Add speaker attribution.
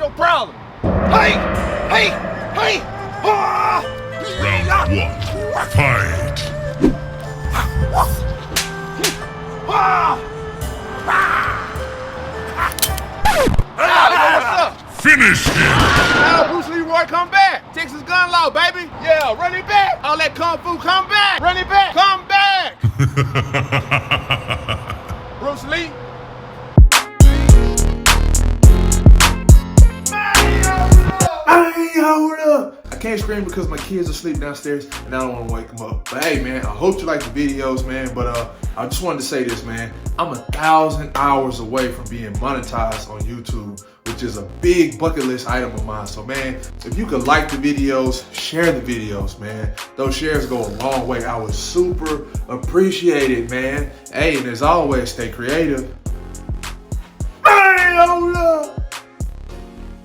Speaker 1: your problem? Hey! Hey! Hey! Ah!
Speaker 2: Round one, fight!
Speaker 1: What's up?
Speaker 2: Finish him!
Speaker 1: Now Bruce LeeRoy come back. Texas gun law, baby. Yeah, run it back. All that kung fu, come back. Run it back. Come back. Bruce Lee. Hey, hold up. I can't scream because my kids are asleep downstairs and I don't want to wake them up. But hey, man, I hope you like the videos, man. But I just wanted to say this, man. I'm 1,000 hours away from being monetized on YouTube, which is a big bucket list item of mine. So, man, if you could like the videos, share the videos, man. Those shares go a long way. I would super appreciate it, man. Hey, and as always, stay creative.